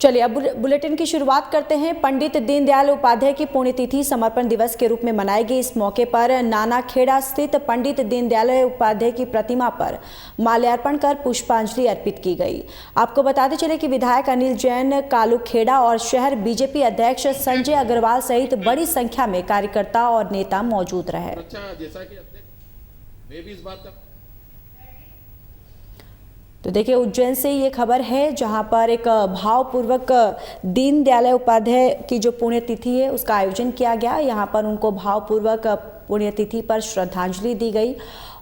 चलिए अब बुलेटिन की शुरुआत करते हैं। पंडित दीनदयाल उपाध्याय की पुण्यतिथि समर्पण दिवस के रूप में मनाई गई। इस मौके पर नानाखेड़ा स्थित पंडित दीनदयाल उपाध्याय की प्रतिमा पर माल्यार्पण कर पुष्पांजलि अर्पित की गई। आपको बताते चले कि विधायक अनिल जैन, कालूखेड़ा और शहर बीजेपी अध्यक्ष संजय अग्रवाल सहित बड़ी संख्या में कार्यकर्ता और नेता मौजूद रहे। तो देखिए उज्जैन से ये खबर है जहां पर एक भावपूर्वक दीनदयाल उपाध्याय की जो पुण्यतिथि है उसका आयोजन किया गया। यहां पर उनको भावपूर्वक पुण्यतिथि पर श्रद्धांजलि दी गई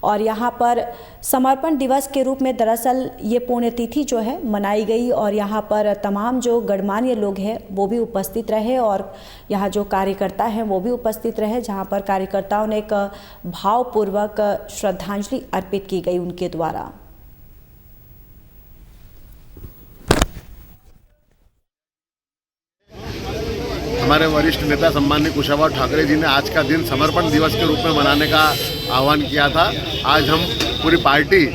और यहां पर समर्पण दिवस के रूप में दरअसल ये पुण्यतिथि जो है मनाई गई और यहां पर तमाम जो गणमान्य लोग हैं वो भी उपस्थित रहे और यहाँ जो कार्यकर्ता हैं वो भी उपस्थित रहे, जहां पर कार्यकर्ताओं ने एक भावपूर्वक श्रद्धांजलि अर्पित की गई उनके द्वारा। हमारे वरिष्ठ नेता सम्माननीय कुशाभाऊ ठाकरे जी ने आज का दिन समर्पण दिवस के रूप में मनाने का आह्वान किया था। आज हम पूरी पार्टी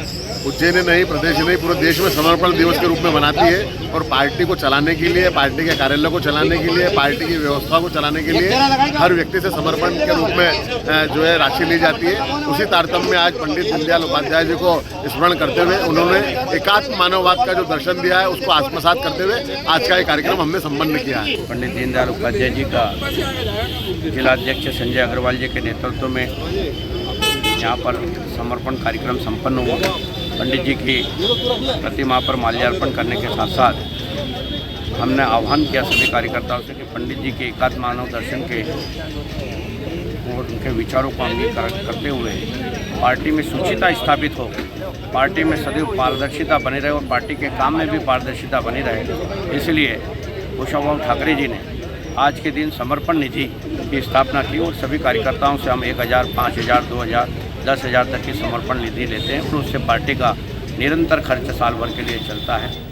उज्जैन नहीं, प्रदेश नहीं, पूरे देश में समर्पण दिवस के रूप में मनाती है और पार्टी को चलाने के लिए, पार्टी के कार्यालय को चलाने के लिए, पार्टी की व्यवस्था को चलाने के लिए हर व्यक्ति से समर्पण के रूप में जो है राशि ली जाती है। उसी तारतम्य में आज पंडित दीनदयाल उपाध्याय जी को स्मरण करते हुए उन्होंने एकात्म मानववाद का जो दर्शन दिया है उसको आत्मसात करते हुए आज का ये कार्यक्रम हमने संपन्न किया है। पंडित दीनदयाल उपाध्याय जी का जिलाध्यक्ष संजय अग्रवाल जी के नेतृत्व में यहाँ पर समर्पण कार्यक्रम संपन्न हुआ। पंडित जी की प्रतिमा पर माल्यार्पण करने के साथ साथ हमने आह्वान किया सभी कार्यकर्ताओं से कि पंडित जी के एकात्म मानव दर्शन के और उनके विचारों को अंगीकार करते हुए पार्टी में शुचिता स्थापित हो, पार्टी में सदैव पारदर्शिता बनी रहे और पार्टी के काम में भी पारदर्शिता बनी रहे। इसलिए कुशाभाऊ ठाकरे जी ने आज के दिन समर्पण निधि की स्थापना की और सभी कार्यकर्ताओं से हम 1000, 5000, 2000, 10,000 तक की समर्पण निधि लेते हैं और उससे पार्टी का निरंतर खर्च साल भर के लिए चलता है।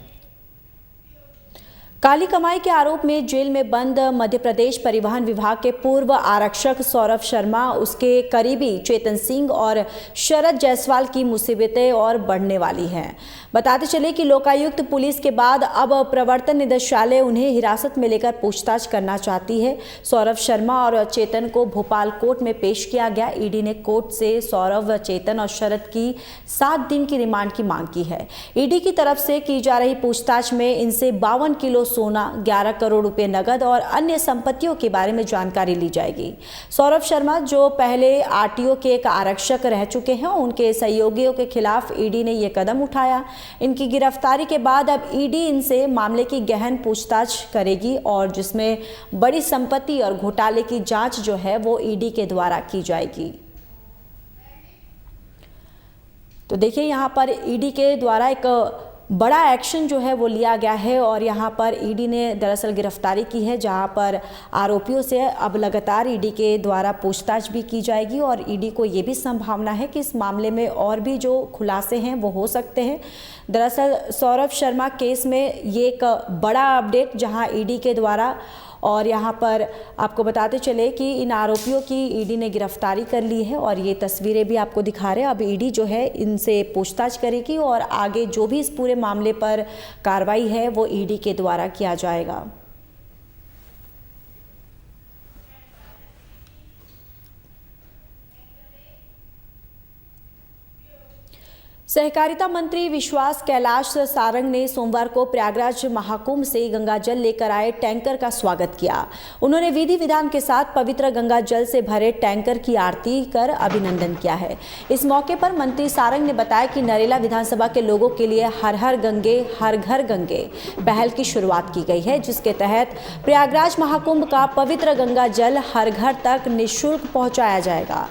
काली कमाई के आरोप में जेल में बंद मध्य प्रदेश परिवहन विभाग के पूर्व आरक्षक सौरभ शर्मा, उसके करीबी चेतन सिंह और शरद जायसवाल की मुसीबतें और बढ़ने वाली हैं। बताते चले कि लोकायुक्त पुलिस के बाद अब प्रवर्तन निदेशालय उन्हें हिरासत में लेकर पूछताछ करना चाहती है। सौरभ शर्मा और चेतन को भोपाल कोर्ट में पेश किया गया। ईडी ने कोर्ट से सौरभ, चेतन और शरद की 7 दिन की रिमांड की मांग की है। ईडी की तरफ से की जा रही पूछताछ में इनसे 52 किलो सोना, 11 करोड़ रुपए नगद और अन्य संपत्तियों के बारे में जानकारी ली जाएगी। सौरभ शर्मा जो पहले आरटीओ के एक आरक्षक रह चुके हैं, उनके सहयोगियों के खिलाफ ईडी ने यह कदम उठाया। इनकी गिरफ्तारी के बाद अब ईडी इनसे मामले की गहन पूछताछ करेगी और जिसमें बड़ी संपत्ति और घोटाले की जांच जो है वो ईडी के द्वारा की जाएगी। तो देखिए यहाँ पर ईडी के द्वारा एक बड़ा एक्शन जो है वो लिया गया है और यहाँ पर ईडी ने दरअसल गिरफ्तारी की है, जहाँ पर आरोपियों से अब लगातार ईडी के द्वारा पूछताछ भी की जाएगी और ईडी को ये भी संभावना है कि इस मामले में और भी जो खुलासे हैं वो हो सकते हैं। दरअसल सौरभ शर्मा केस में ये एक बड़ा अपडेट जहाँ ईडी के द्वारा, और यहाँ पर आपको बताते चले कि इन आरोपियों की ईडी ने गिरफ्तारी कर ली है और ये तस्वीरें भी आपको दिखा रहे हैं। अब ईडी जो है इनसे पूछताछ करेगी और आगे जो भी इस पूरे मामले पर कार्रवाई है वो ईडी के द्वारा किया जाएगा। सहकारिता मंत्री विश्वास कैलाश सारंग ने सोमवार को प्रयागराज महाकुंभ से गंगा जल लेकर आए टैंकर का स्वागत किया। उन्होंने विधि विधान के साथ पवित्र गंगा जल से भरे टैंकर की आरती कर अभिनंदन किया है। इस मौके पर मंत्री सारंग ने बताया कि नरेला विधानसभा के लोगों के लिए हर हर गंगे हर घर गंगे पहल की शुरुआत की गई है, जिसके तहत प्रयागराज महाकुंभ का पवित्र गंगा जल हर घर तक निःशुल्क पहुँचाया जाएगा।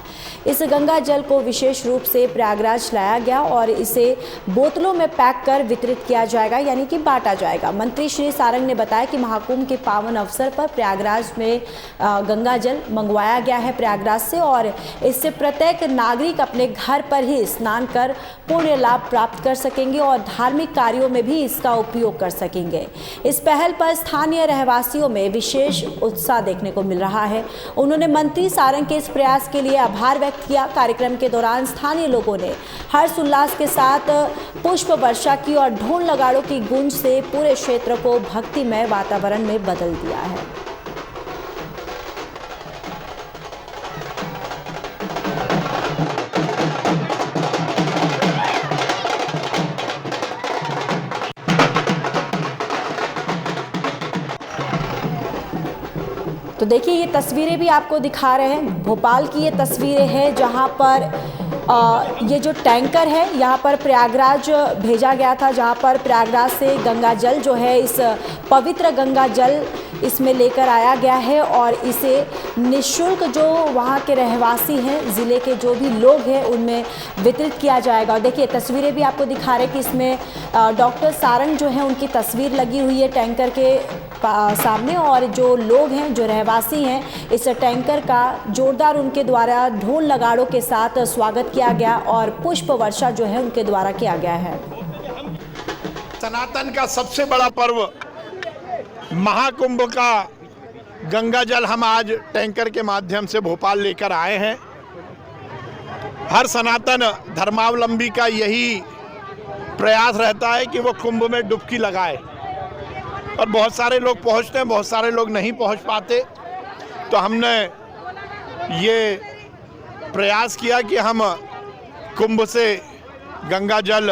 इस गंगा जल को विशेष रूप से प्रयागराज लाया गया और इसे बोतलों में पैक कर वितरित किया जाएगा, यानी कि बांटा जाएगा। मंत्री श्री सारंग ने बताया कि महाकुंभ के पावन अवसर पर प्रयागराज में गंगा जल मंगवाया गया है प्रयागराज से और इससे प्रत्येक नागरिक अपने घर पर ही स्नान कर पुण्य लाभ प्राप्त कर सकेंगे और धार्मिक कार्यों में भी इसका उपयोग कर सकेंगे। इस पहल पर स्थानीय रहवासियों में विशेष उत्साह देखने को मिल रहा है। उन्होंने मंत्री सारंग के इस प्रयास के लिए आभार व्यक्त किया। कार्यक्रम के दौरान स्थानीय लोगों ने हर्ष उल्लास के के साथ पुष्प वर्षा की और ढोल नगाड़ों की गूंज से पूरे क्षेत्र को भक्तिमय वातावरण में बदल दिया है। तो देखिए ये तस्वीरें भी आपको दिखा रहे हैं, भोपाल की ये तस्वीरें हैं जहां पर ये जो टैंकर है यहाँ पर प्रयागराज भेजा गया था, जहाँ पर प्रयागराज से गंगा जल जो है इस पवित्र गंगा जल इसमें लेकर आया गया है और इसे निःशुल्क जो वहाँ के रहवासी हैं, ज़िले के जो भी लोग हैं उनमें वितरित किया जाएगा। और देखिए तस्वीरें भी आपको दिखा रहे हैं कि इसमें डॉक्टर सारंग जो है उनकी तस्वीर लगी हुई है टैंकर के सामने और जो लोग हैं, जो रहवासी हैं, इस टैंकर का जोरदार उनके द्वारा ढोल नगाड़ों के साथ स्वागत किया गया और पुष्प वर्षा जो है उनके द्वारा किया गया है। सनातन का सबसे बड़ा पर्व महाकुंभ का गंगा जल हम आज टैंकर के माध्यम से भोपाल लेकर आए हैं। हर सनातन धर्मावलंबी का यही प्रयास रहता है कि वो कुंभ में डुबकी लगाए और बहुत सारे लोग पहुंचते हैं, बहुत सारे लोग नहीं पहुंच पाते। तो हमने ये प्रयास किया कि हम कुंभ से गंगा जल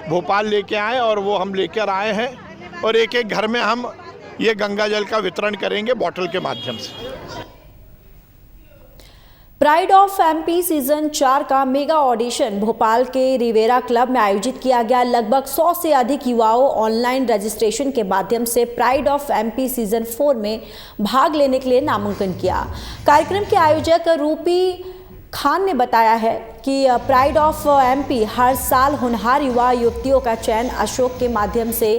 भोपाल लेके आए और वो हम लेकर आए हैं और एक एक घर में हम ये गंगा जल का वितरण करेंगे बॉटल के माध्यम से। प्राइड ऑफ एमपी सीजन 4 का मेगा ऑडिशन भोपाल के रिवेरा क्लब में आयोजित किया गया। लगभग 100 से अधिक युवाओं ऑनलाइन रजिस्ट्रेशन के माध्यम से प्राइड ऑफ एमपी सीजन 4 में भाग लेने के लिए नामांकन किया। कार्यक्रम के आयोजक रूपी खान ने बताया है कि प्राइड ऑफ एमपी हर साल होनहार युवा युवतियों का चयन अशोक के माध्यम से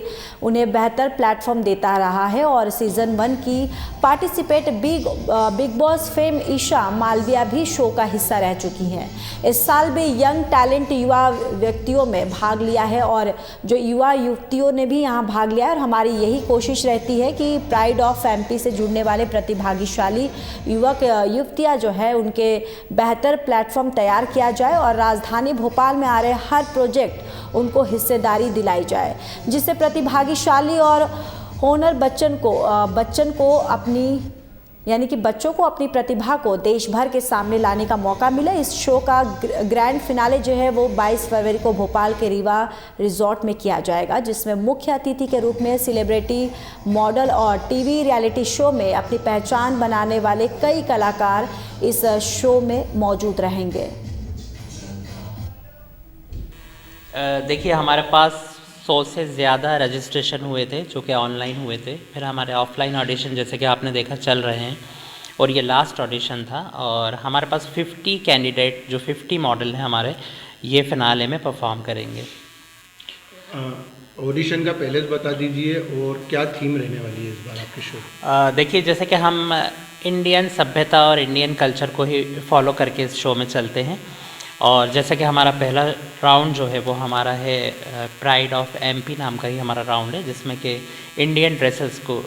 उन्हें बेहतर प्लेटफॉर्म देता रहा है और सीज़न 1 की participate Bigg Boss fame Isha Malviya भी शो का हिस्सा रह चुकी हैं। इस साल भी यंग टैलेंट युवा व्यक्तियों में भाग लिया है और जो युवा युवतियों ने भी यहाँ भाग लिया है और हमारी यही कोशिश रहती है कि प्राइड ऑफ एमपी से जुड़ने वाले प्रतिभागिशाली युवक युवतियाँ जो है उनके बेहतर प्लेटफॉर्म तैयार किया जाए और राजधानी भोपाल में आ रहे हर प्रोजेक्ट उनको हिस्सेदारी दिलाई जाए, जिससे प्रतिभागिशाली और होनर बच्चों को अपनी प्रतिभा को देश भर के सामने लाने का मौका मिले। इस शो का ग्रैंड फिनाले जो है वो 22 फरवरी को भोपाल के रीवा रिजॉर्ट में किया जाएगा, जिसमें मुख्य अतिथि के रूप में सेलिब्रिटी, मॉडल और टीवी रियलिटी शो में अपनी पहचान बनाने वाले कई कलाकार इस शो में मौजूद रहेंगे। देखिए हमारे पास 100 से ज़्यादा रजिस्ट्रेशन हुए थे जो कि ऑनलाइन हुए थे। फिर हमारे ऑफलाइन ऑडिशन जैसे कि आपने देखा चल रहे हैं और ये लास्ट ऑडिशन था और हमारे पास 50 कैंडिडेट जो 50 मॉडल हैं हमारे ये फिनाले में परफॉर्म करेंगे। ऑडिशन का पहले बता दीजिए और क्या थीम रहने वाली है इस बार आपके शो? देखिए जैसे कि हम इंडियन सभ्यता और इंडियन कल्चर को ही फॉलो करके इस शो में चलते हैं और जैसे कि हमारा पहला राउंड जो है वो हमारा है प्राइड ऑफ एमपी नाम का ही हमारा राउंड है, जिसमें कि इंडियन ड्रेसेस को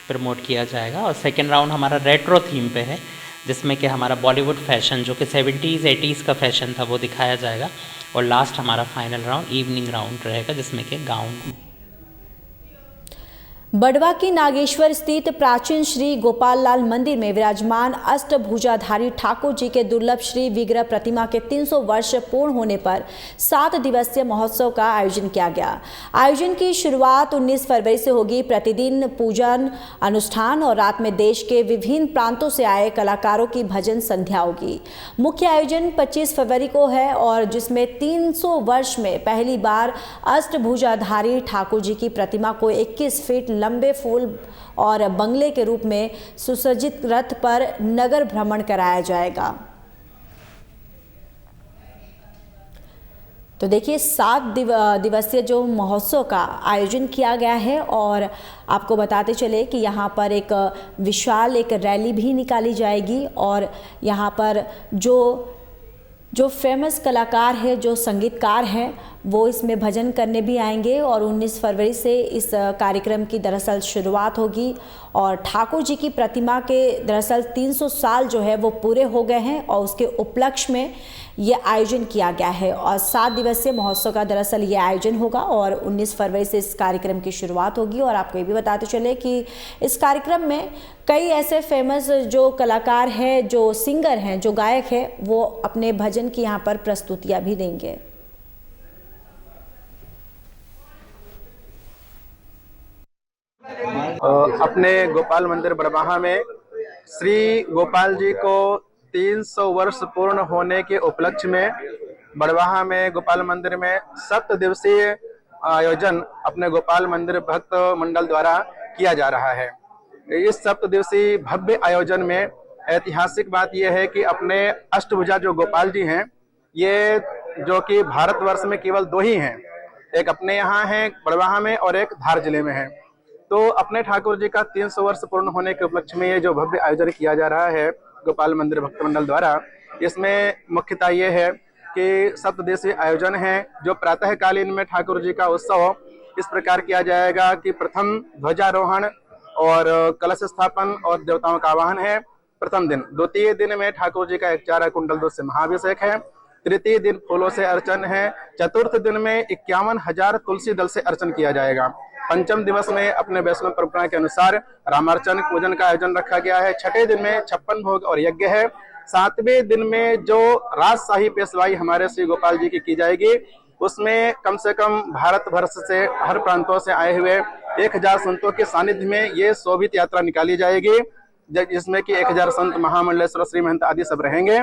प्रमोट किया जाएगा और सेकंड राउंड हमारा रेट्रो थीम पे है, जिसमें कि हमारा बॉलीवुड फैशन जो कि 70s 80s का फैशन था वो दिखाया जाएगा और लास्ट हमारा फाइनल राउंड इवनिंग राउंड रहेगा जिसमें कि गाउन। बड़वा की नागेश्वर स्थित प्राचीन श्री गोपाल लाल मंदिर में विराजमान अष्टभुजाधारी ठाकुर जी के दुर्लभ श्री विग्रह प्रतिमा के 300 वर्ष पूर्ण होने पर 7 दिवसीय महोत्सव का आयोजन किया गया। आयोजन की शुरुआत 19 फरवरी से होगी। प्रतिदिन पूजन अनुष्ठान और रात में देश के विभिन्न प्रांतों से आए कलाकारों की भजन संध्या होगी। मुख्य आयोजन 25 फरवरी को है और जिसमें 300 वर्ष में पहली बार अष्टभुजाधारी ठाकुर जी की प्रतिमा को 21 फीट लंबे फूल और बंगले के रूप में सुसज्जित रथ पर नगर भ्रमण कराया जाएगा। तो देखिए 7 दिवसीय जो महोत्सव का आयोजन किया गया है और आपको बताते चले कि यहाँ पर एक विशाल एक रैली भी निकाली जाएगी और यहाँ पर जो फेमस कलाकार है, जो संगीतकार हैं, वो इसमें भजन करने भी आएंगे और 19 फरवरी से इस कार्यक्रम की दरअसल शुरुआत होगी। और ठाकुर जी की प्रतिमा के दरअसल 300 साल जो है वो पूरे हो गए हैं और उसके उपलक्ष्य में ये आयोजन किया गया है। और 7 दिवसीय महोत्सव का दरअसल ये आयोजन होगा और 19 फरवरी से इस कार्यक्रम की शुरुआत होगी। और आपको ये भी बताते चले कि इस कार्यक्रम में कई ऐसे फेमस जो कलाकार हैं, जो सिंगर हैं, जो गायक हैं, वो अपने भजन की यहाँ पर प्रस्तुतियाँ भी देंगे। अपने गोपाल मंदिर बड़वाहा में श्री गोपाल जी को 300 वर्ष पूर्ण होने के उपलक्ष्य में बड़वाहा में गोपाल मंदिर में 7 दिवसीय आयोजन अपने गोपाल मंदिर भक्त मंडल द्वारा किया जा रहा है। इस 7 दिवसीय भव्य आयोजन में ऐतिहासिक बात यह है कि अपने अष्टभुजा जो गोपाल जी हैं, ये जो कि भारतवर्ष में केवल 2 ही हैं, एक अपने यहाँ है बड़वाहा में और एक धार जिले में है। तो अपने ठाकुर जी का 300 वर्ष पूर्ण होने के उपलक्ष्य में ये जो भव्य आयोजन किया जा रहा है गोपाल मंदिर भक्त मंडल द्वारा, इसमें मुख्यतः ये है कि 7 दिवसीय आयोजन है जो प्रातःकालीन में ठाकुर जी का उत्सव इस प्रकार किया जाएगा कि प्रथम ध्वजारोहण और कलश स्थापन और देवताओं का आवाहन है प्रथम दिन। द्वितीय दिन में ठाकुर जी का 11 कुंडल दूध से महाभिषेक है। तृतीय दिन फूलों से अर्चन है। चतुर्थ दिन में 51,000 तुलसी दल से अर्चन किया जाएगा। पंचम दिवस में अपने वैष्णव परंपरा के अनुसार रामार्चन पूजन का आयोजन रखा गया है। छठे दिन में 56 भोग और यज्ञ है। 7वें दिन में जो राजशाही पेशवाई हमारे श्री गोपाल जी की जाएगी, उसमें कम से कम भारत वर्ष से हर प्रांतों से आए हुए 1000 संतों के सानिध्य में ये शोभित यात्रा निकाली जाएगी, जिसमें कि 1000 संत महामंडलेश्वर श्री महंत आदि सब रहेंगे।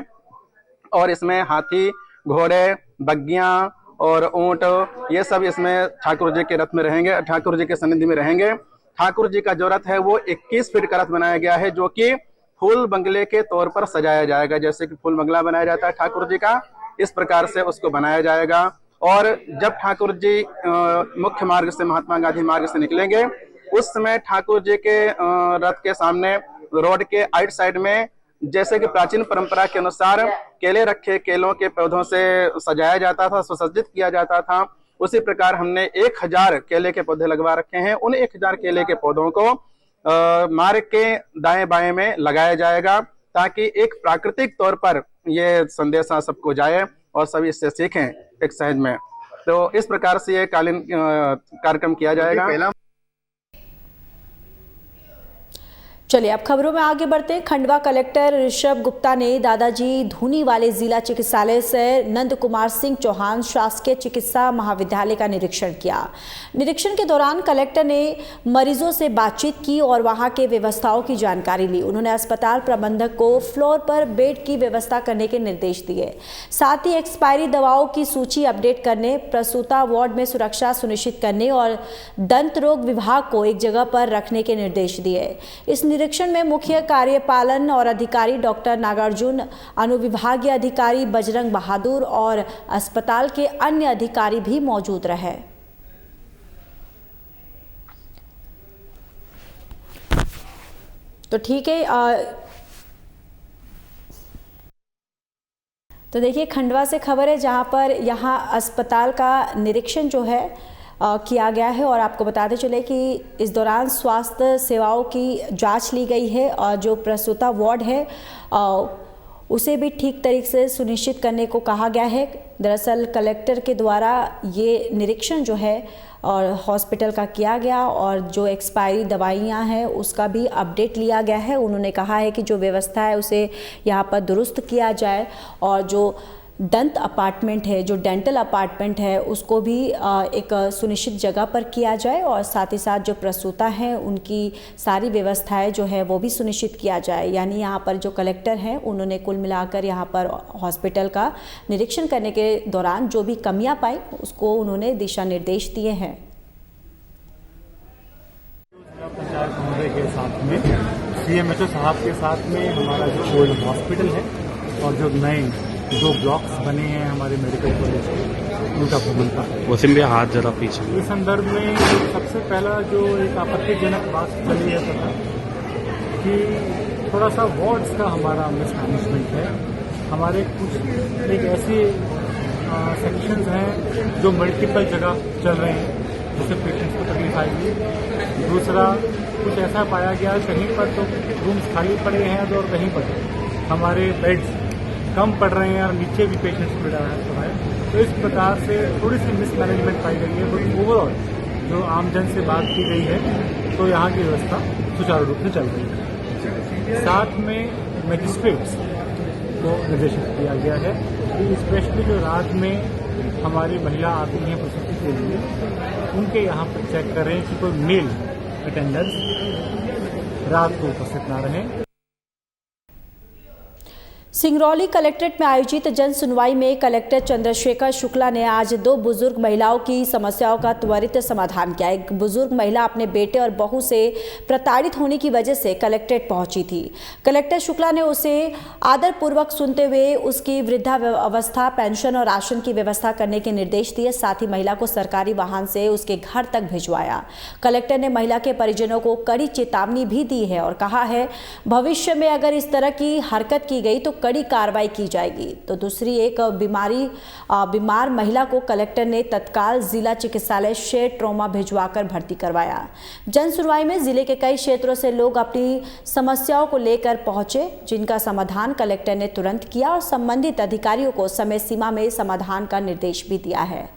और इसमें हाथी, घोड़े, बग्गियां और ऊंट, ये सब इसमें ठाकुर जी के रथ में रहेंगे, ठाकुर जी के सन्निधि में रहेंगे। ठाकुर जी का जो रथ है वो 21 फीट का रथ बनाया गया है, जो कि फूल बंगले के तौर पर सजाया जाएगा। जैसे कि फूल बंगला बनाया जाता है ठाकुर जी का, इस प्रकार से उसको बनाया जाएगा। और जब ठाकुर जी मुख्य मार्ग से, महात्मा गांधी मार्ग से निकलेंगे, उस समय ठाकुर जी के रथ के सामने रोड के आइट साइड में, जैसे कि प्राचीन परंपरा के अनुसार केले रखे केलों के पौधों से सजाया जाता था, सुसज्जित किया जाता था, उसी प्रकार हमने 1000 केले के पौधे लगवा रखे हैं। उन 1000 केले के पौधों को मार्ग के दाएं बाएं में लगाया जाएगा, ताकि एक प्राकृतिक तौर पर ये संदेशा सबको जाए और सभी इससे सीखें एक सहज में। तो इस प्रकार से ये कालीन कार्यक्रम किया जाएगा। चलिए अब खबरों में आगे बढ़ते हैं। खंडवा कलेक्टर ऋषभ गुप्ता ने दादाजी धूनी वाले जिला चिकित्सालय से नंद कुमार सिंह चौहान शासकीय चिकित्सा महाविद्यालय का निरीक्षण किया। निरीक्षण के दौरान कलेक्टर ने मरीजों से बातचीत की और वहां के व्यवस्थाओं की जानकारी ली। उन्होंने अस्पताल प्रबंधक को फ्लोर पर बेड की व्यवस्था करने के निर्देश दिए। साथ ही एक्सपायरी दवाओं की सूची अपडेट करने, प्रसूता वार्ड में सुरक्षा सुनिश्चित करने और दंत रोग विभाग को एक जगह पर रखने के निर्देश दिए। इस निरीक्षण में मुख्य कार्यपालन और अधिकारी डॉक्टर नागार्जुन, अनुविभागीय अधिकारी बजरंग बहादुर और अस्पताल के अन्य अधिकारी भी मौजूद रहे। तो ठीक है, तो देखिए खंडवा से खबर है जहां पर यहां अस्पताल का निरीक्षण जो है किया गया है। और आपको बताते चले कि इस दौरान स्वास्थ्य सेवाओं की जांच ली गई है और जो प्रसूता वार्ड है उसे भी ठीक तरीके से सुनिश्चित करने को कहा गया है। दरअसल कलेक्टर के द्वारा ये निरीक्षण जो है और हॉस्पिटल का किया गया और जो एक्सपायरी दवाइयाँ हैं उसका भी अपडेट लिया गया है। उन्होंने कहा है कि जो व्यवस्था है उसे यहाँ पर दुरुस्त किया जाए और जो दंत अपार्टमेंट है, जो डेंटल अपार्टमेंट है, उसको भी एक सुनिश्चित जगह पर किया जाए और साथ ही साथ जो प्रसूता हैं उनकी सारी व्यवस्थाएं जो है वो भी सुनिश्चित किया जाए। यानी यहाँ पर जो कलेक्टर हैं उन्होंने कुल मिलाकर यहाँ पर हॉस्पिटल का निरीक्षण करने के दौरान जो भी कमियाँ पाई उसको उन्होंने दिशा निर्देश दिए हैं। के साथ में CMHO साहब के साथ में हमारा जो ओल्ड हॉस्पिटल है और जो नए 2 ब्लॉक्स बने हैं हमारे मेडिकल कॉलेज के, उनका भ्रमण था। वसीम भैया हाथ जरा पीछे। इस संदर्भ में सबसे पहला जो एक आपत्तिजनक बात चली है था कि थोड़ा सा वार्ड्स का हमारा मिसमैनेजमेंट है। हमारे कुछ एक ऐसी सेक्शंस हैं जो मल्टीपल जगह चल रहे हैं, जिससे पेशेंट्स को तकलीफ आएगी। दूसरा, कुछ ऐसा पाया गया कहीं पर तो रूम्स खाली पड़े हैं और कहीं पर हमारे बेड्स कम पड़ रहे हैं और नीचे भी पेशेंट्स को है। तो इस प्रकार से थोड़ी सी मिसमैनेजमेंट पाई गई है, बट ओवरऑल जो आमजन से बात की गई है तो यहाँ की व्यवस्था सुचारू रूप से चल रही है। साथ में मजिस्ट्रेट्स को निर्देशित किया गया है कि स्पेशली जो रात में हमारी महिला आती हैं प्रसूति के लिए, उनके यहाँ पर चेक करें कि कोई मेल अटेंडेंट्स रात को उपस्थित ना रहें। सिंगरौली कलेक्ट्रेट में आयोजित जन सुनवाई में कलेक्टर चंद्रशेखर शुक्ला ने आज 2 बुजुर्ग महिलाओं की समस्याओं का त्वरित समाधान किया। एक बुजुर्ग महिला अपने बेटे और बहू से प्रताड़ित होने की वजह से कलेक्ट्रेट पहुंची थी। कलेक्टर शुक्ला ने उसे आदरपूर्वक सुनते हुए उसकी वृद्धावस्था पेंशन और राशन की व्यवस्था करने के निर्देश दिए। साथ ही महिला को सरकारी वाहन से उसके घर तक भिजवाया। कलेक्टर ने महिला के परिजनों को कड़ी चेतावनी भी दी है और कहा है भविष्य में अगर इस तरह की हरकत की गई तो कड़ी कार्रवाई की जाएगी। तो दूसरी एक बीमार महिला को कलेक्टर ने तत्काल जिला चिकित्सालय शेर ट्रॉमा भिजवाकर भर्ती करवाया। जन सुनवाई में जिले के कई क्षेत्रों से लोग अपनी समस्याओं को लेकर पहुंचे, जिनका समाधान कलेक्टर ने तुरंत किया और संबंधित अधिकारियों को समय सीमा में समाधान का निर्देश भी दिया है।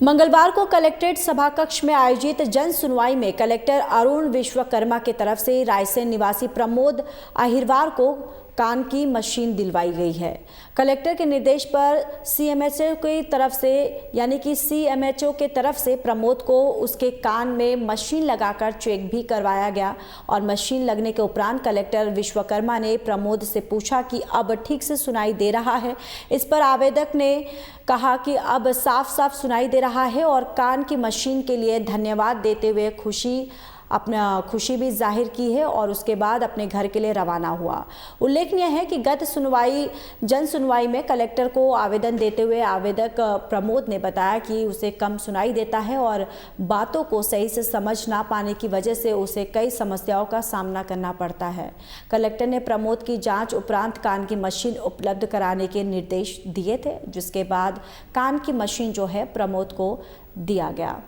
मंगलवार को कलेक्ट्रेट सभाकक्ष में आयोजित जन सुनवाई में कलेक्टर अरुण विश्वकर्मा की तरफ से रायसेन निवासी प्रमोद अहिरवार को कान की मशीन दिलवाई गई है। कलेक्टर के निर्देश पर सीएमएचओ की तरफ से सीएमएचओ के तरफ से प्रमोद को उसके कान में मशीन लगाकर चेक भी करवाया गया और मशीन लगने के उपरांत कलेक्टर विश्वकर्मा ने प्रमोद से पूछा कि अब ठीक से सुनाई दे रहा है। इस पर आवेदक ने कहा कि अब साफ साफ सुनाई दे रहा है और कान की मशीन के लिए धन्यवाद देते हुए खुशी भी जाहिर की है और उसके बाद अपने घर के लिए रवाना हुआ। उल्लेखनीय है कि गत जन सुनवाई में कलेक्टर को आवेदन देते हुए आवेदक प्रमोद ने बताया कि उसे कम सुनाई देता है और बातों को सही से समझ ना पाने की वजह से उसे कई समस्याओं का सामना करना पड़ता है। कलेक्टर ने प्रमोद की जांच उपरांत कान की मशीन उपलब्ध कराने के निर्देश दिए थे, जिसके बाद कान की मशीन जो है प्रमोद को दिया गया।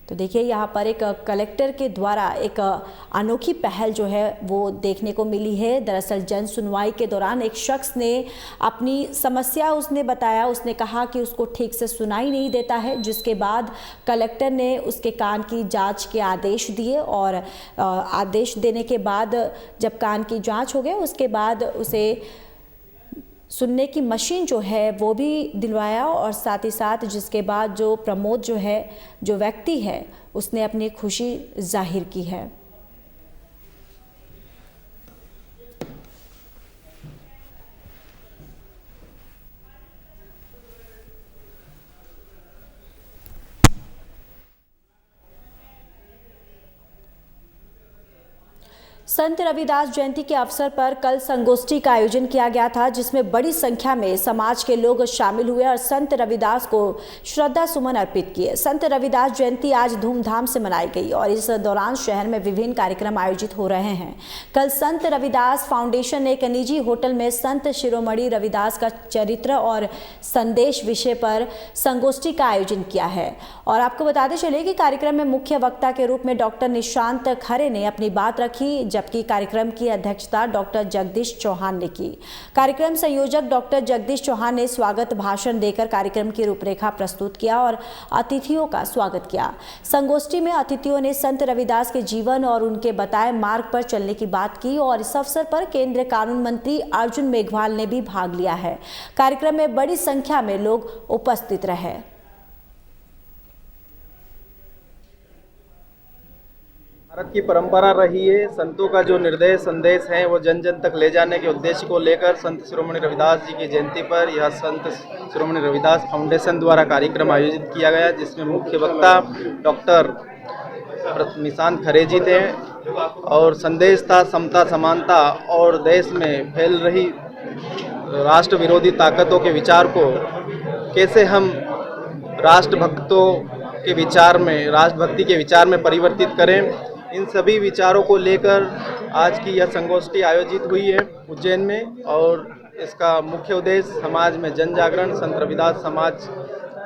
तो देखिए यहाँ पर एक कलेक्टर के द्वारा एक अनोखी पहल जो है वो देखने को मिली है। दरअसल जन सुनवाई के दौरान एक शख्स ने अपनी समस्या उसने बताया, उसने कहा कि उसको ठीक से सुनाई नहीं देता है, जिसके बाद कलेक्टर ने उसके कान की जांच के आदेश दिए और आदेश देने के बाद जब कान की जांच हो गई उसके बाद उसे सुनने की मशीन जो है वो भी दिलवाया और साथ ही साथ जिसके बाद जो प्रमोद जो है जो व्यक्ति है उसने अपनी खुशी जाहिर की है। संत रविदास जयंती के अवसर पर कल संगोष्ठी का आयोजन किया गया था, जिसमें बड़ी संख्या में समाज के लोग शामिल हुए और संत रविदास को श्रद्धा सुमन अर्पित किए। संत रविदास जयंती आज धूमधाम से मनाई गई और इस दौरान शहर में विभिन्न कार्यक्रम आयोजित हो रहे हैं। कल संत रविदास फाउंडेशन ने एक निजी होटल में संत शिरोमणि रविदास का चरित्र और संदेश विषय पर संगोष्ठी का आयोजन किया है और आपको बताते चले कि कार्यक्रम में मुख्य वक्ता के रूप में डॉक्टर निशांत खरे ने अपनी बात रखी, जबकि कार्यक्रम की अध्यक्षता डॉक्टर जगदीश चौहान ने की। कार्यक्रम संयोजक डॉक्टर जगदीश चौहान ने स्वागत भाषण देकर कार्यक्रम की रूपरेखा प्रस्तुत किया और अतिथियों का स्वागत किया। संगोष्ठी में अतिथियों ने संत रविदास के जीवन और उनके बताए मार्ग पर चलने की बात की और इस अवसर पर केंद्रीय कानून मंत्री अर्जुन मेघवाल ने भी भाग लिया है। कार्यक्रम में बड़ी संख्या में लोग उपस्थित रहे। भारत की परंपरा रही है, संतों का जो निर्देश संदेश है वो जन जन तक ले जाने के उद्देश्य को लेकर संत शिरोमणि रविदास जी की जयंती पर यह संत शिरोमणि रविदास फाउंडेशन द्वारा कार्यक्रम आयोजित किया गया, जिसमें मुख्य वक्ता डॉक्टर निशांत खरे जी थे और संदेश था समता समानता और देश में फैल रही राष्ट्र विरोधी ताकतों के विचार को कैसे हम राष्ट्रभक्तों के विचार में, राष्ट्रभक्ति के विचार में परिवर्तित करें। इन सभी विचारों को लेकर आज की यह संगोष्ठी आयोजित हुई है उज्जैन में, और इसका मुख्य उद्देश्य समाज में जन जागरण, संत रविदास समाज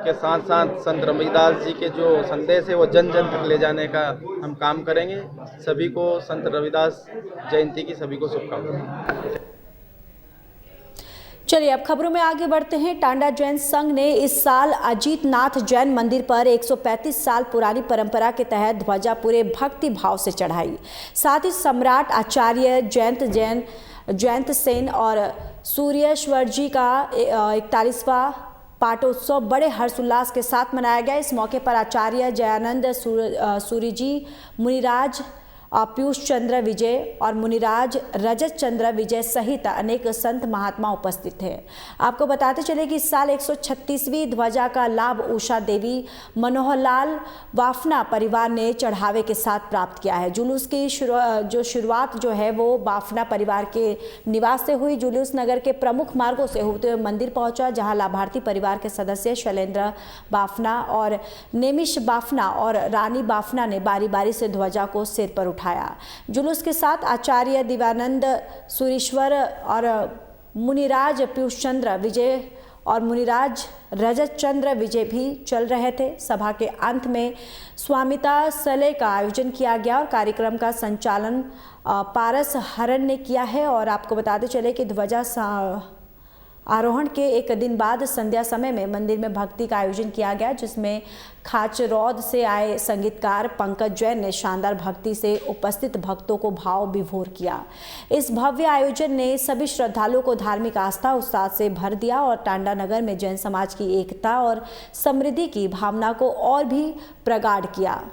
के साथ साथ संत रविदास जी के जो संदेश है वो जन जन तक ले जाने का हम काम करेंगे। सभी को संत रविदास जयंती की सभी को शुभकामनाएं। चलिए अब खबरों में आगे बढ़ते हैं। टांडा जैन संघ ने इस साल अजीत नाथ जैन मंदिर पर 135 साल पुरानी परंपरा के तहत ध्वजा पूरे भक्ति भाव से चढ़ाई। साथ ही सम्राट आचार्य जयंत सेन और सूर्येश्वर जी का 41वां पाटोत्सव बड़े हर्षोल्लास के साथ मनाया गया। इस मौके पर आचार्य जयानंद सूरी जी, मुनिराज पीयूष चंद्र विजय और मुनिराज रजत चंद्र विजय सहित अनेक संत महात्मा उपस्थित थे। आपको बताते चले कि इस साल 136वीं ध्वजा का लाभ उषा देवी मनोहरलाल वाफना परिवार ने चढ़ावे के साथ प्राप्त किया है। जुलूस की शुरुआत जो है वो वाफना परिवार के निवास से हुई। जुलूस नगर के प्रमुख मार्गों से होते हुए मंदिर पहुंचा, जहां लाभार्थी परिवार के सदस्य शैलेंद्र बाफना और नेमिश बाफना और रानी बाफना ने बारी बारी से ध्वजा को सिर पर उठाया। जुलूस के साथ आचार्य दिवानंद सूरीश्वर और मुनिराज पीयूष चंद्र विजय और मुनिराज रजत चंद्र विजय भी चल रहे थे। सभा के अंत में स्वामिता सले का आयोजन किया गया और कार्यक्रम का संचालन पारस हरन ने किया है। और आपको बताते चले कि ध्वजा आरोहण के एक दिन बाद संध्या समय में मंदिर में भक्ति का आयोजन किया गया, जिसमें खाचरौद से आए संगीतकार पंकज जैन ने शानदार भक्ति से उपस्थित भक्तों को भाव विभोर किया। इस भव्य आयोजन ने सभी श्रद्धालुओं को धार्मिक आस्था उत्साह से भर दिया और टांडा नगर में जैन समाज की एकता और समृद्धि की भावना को और भी प्रगाढ़ किया।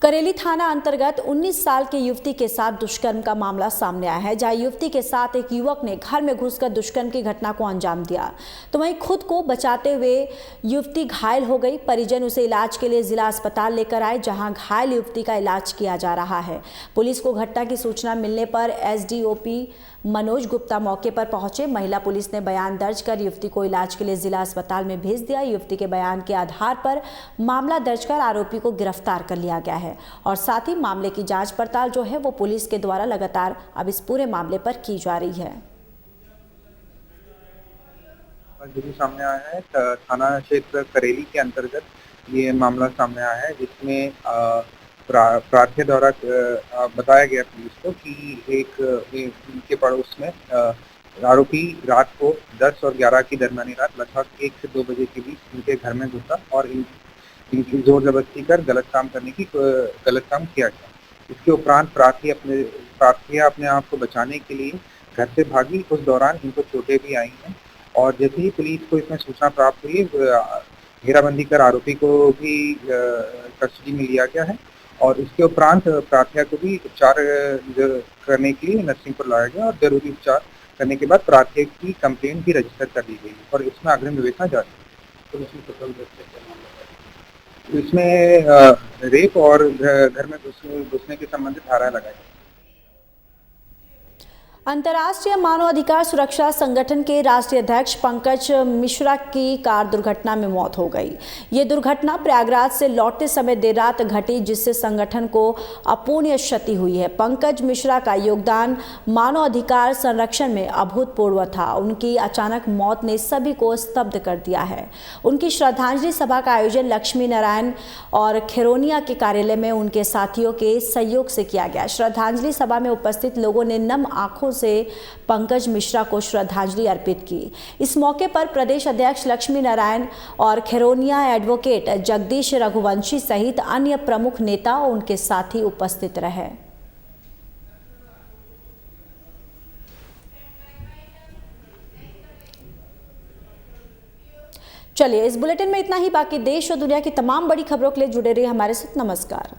करेली थाना अंतर्गत 19 साल की युवती के साथ दुष्कर्म का मामला सामने आया है, जहां युवती के साथ एक युवक ने घर में घुसकर दुष्कर्म की घटना को अंजाम दिया, तो वहीं खुद को बचाते हुए युवती घायल हो गई। परिजन उसे इलाज के लिए जिला अस्पताल लेकर आए, जहां घायल युवती का इलाज किया जा रहा है। पुलिस को घटना की सूचना मिलने पर एसडीओपी मनोज गुप्ता मौके पर पहुंचे। महिला पुलिस ने बयान दर्ज कर युवती को इलाज के लिए जिला अस्पताल में भेज दिया। युवती के बयान के आधार पर मामला दर्ज कर आरोपी को गिरफ्तार कर लिया गया है और साथ ही मामले की जांच पड़ताल जो है वो पुलिस के द्वारा लगातार अब इस पूरे मामले पर की जा रही है। जो सामने आया है थाना क्षेत्र करेली के अंतर्गत ये मामला सामने आया है, जिसमें प्रार्थी द्वारा बताया गया पुलिस को कि एक के पड़ोस में आरोपी रात को 10 और 11 की दरमियानी रात लगभग 1 से 2 बजे के बीच इनके घर में घुसा और इनकी जोर जबरदस्ती कर गलत काम किया गया। इसके उपरांत प्रार्थियां अपने आप को बचाने के लिए घर से भागी। उस दौरान इनको चोटें भी आई हैं और जैसे ही पुलिस को इसमें सूचना प्राप्त हुई, घेराबंदी कर आरोपी को भी कस्टडी में लिया गया है और इसके उपरांत प्रार्थिया को भी उपचार करने के लिए नरसिंहपुर लाया गया और जरूरी उपचार करने के बाद प्रार्थिया की कंप्लेंट भी रजिस्टर कर दी गई और इसमें अग्रिम विवेचना जारी है। इसमें रेप और घर में घुसने के संबंधित धाराएं लगाई। अंतर्राष्ट्रीय मानवाधिकार सुरक्षा संगठन के राष्ट्रीय अध्यक्ष पंकज मिश्रा की कार दुर्घटना में मौत हो गई। ये दुर्घटना प्रयागराज से लौटते समय देर रात घटी, जिससे संगठन को अपूर्णीय क्षति हुई है। पंकज मिश्रा का योगदान मानवाधिकार संरक्षण में अभूतपूर्व था। उनकी अचानक मौत ने सभी को स्तब्ध कर दिया है। उनकी श्रद्धांजलि सभा का आयोजन लक्ष्मी नारायण और खैरोनिया के कार्यालय में उनके साथियों के सहयोग से किया गया। श्रद्धांजलि सभा में उपस्थित लोगों ने नम आंखों से पंकज मिश्रा को श्रद्धांजलि अर्पित की। इस मौके पर प्रदेश अध्यक्ष लक्ष्मी नारायण और खैरोनिया एडवोकेट जगदीश रघुवंशी सहित अन्य प्रमुख नेता और उनके साथी उपस्थित रहे। चलिए इस बुलेटिन में इतना ही। बाकी देश और दुनिया की तमाम बड़ी खबरों के लिए जुड़े रहिए हमारे साथ। नमस्कार।